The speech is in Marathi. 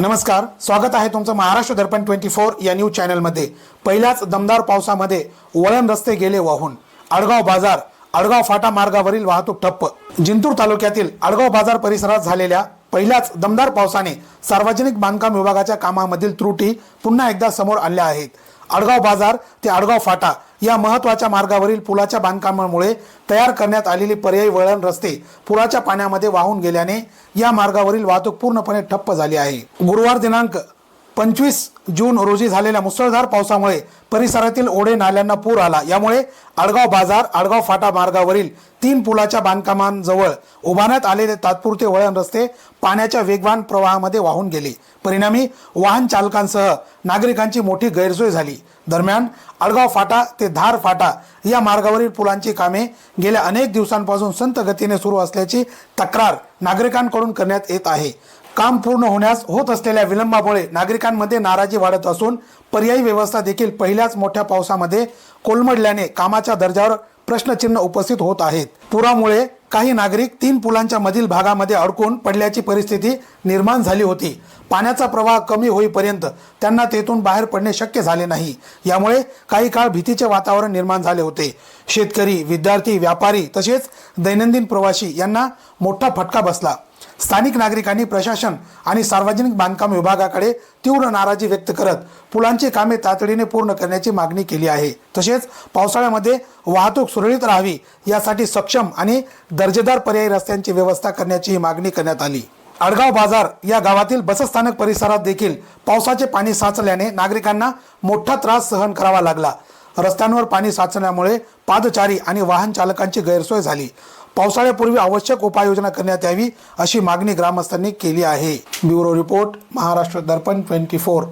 नमस्कार, स्वागत आहे तुमचं महाराष्ट्र दर्पण 24 या न्यूज चॅनलमध्ये। पहिल्याच दमदार पावसामध्ये वळण रस्ते गेले वाहून। आडगाव बाजार आडगाव फाटा मार्गावरील वाहतूक ठप्प। जिंतूर तालुक्यातील आडगाव बाजार परिसरात झालेल्या पहिल्याच दमदार पावसाने सार्वजनिक बांधकाम विभागाच्या कामामधील त्रुटी पुन्हा एकदा समोर आल्या आहेत। आडगाव बाजार ते आडगाव फाटा या महत्त्वाच्या मार्गावरील पुलाच्या बांधकामामुळे तयार करण्यात आलेली पर्यायी वळण रस्ते पुराच्या पाण्यामध्ये वाहून गेल्याने या मार्गावरील वाहतूक पूर्णपणे ठप्प झाली आहे। गुरुवार दिनांक 25 जून रोजी झालेल्या मुसळधार पावसामुळे परिसरातील ओढे नाल्यांना पूर आला। यामुळे आडगाव बाजार आडगाव फाटा मार्गावरील 3 पुलाच्या बांधकामांजवळ उभारण्यात आलेले तात्पुरते वळण रस्ते पाण्याच्या वेगवान प्रवाहामध्ये वाहून गेले। परिणामी वाहन चालकांसह नागरिकांची मोठी गैरसोय झाली। दरम्यान आडगाव फाटा ते धार फाटा या मार्गावरील पुलांची कामे गेल्या अनेक दिवसांपासून संत गतीने सुरू असल्याची तक्रार नागरिकांकडून करण्यात येत आहे। काम पूर्ण होण्यास होत असलेल्या विलंबामुळे नागरिकांमध्ये नाराजी वाढत असून पर्यायी व्यवस्था देखील पहिल्याच मोठ्या पावसामध्ये कोलमडल्याने कामाच्या दर्जावर प्रश्नचिन्ह उपस्थित होत आहेत। पुरामुळे काही नागरिक 3 पुलांच्या मधील भागामध्ये अडकून पडल्याची परिस्थिती निर्माण झाली होती। पाण्याचा प्रवाह कमी होईपर्यंत त्यांना तेथून बाहेर पडणे शक्य झाले नाही। यामुळे काही काळ भीतीचे वातावरण निर्माण झाले होते। शेतकरी, विद्यार्थी, व्यापारी तसेच दैनंदिन प्रवासी यांना मोठा फटका बसला। स्थानिक नागरिकांनी प्रशासन आणि सार्वजनिक बांधकाम विभागाकडे तीव्र नाराजी व्यक्त करत पुलांची कामे तातडीने पूर्ण करण्याची मागणी केली आहे। तसेच पावसाळ्यामध्ये वाहतूक सुरळीत राहावी यासाठी सक्षम आणि दर्जेदार पर्यायी रस्त्यांची व्यवस्था करण्याची मागणी करण्यात आली। आडगाव बाजार या गावातील बसस्थानक परिसरात देखील पावसाचे पाणी साचल्याने नागरिकांना मोठा त्रास सहन करावा लागला। रस्त्यांवर पाणी साचल्यामुळे पादचारी आणि वाहन चालकांची गैरसोय झाली। पावसाळ्यापूर्वी आवश्यक उपाययोजना करण्यात यावी अशी मागणी ग्रामस्थांनी केली आहे। ब्युरो रिपोर्ट, महाराष्ट्र दर्पण 24।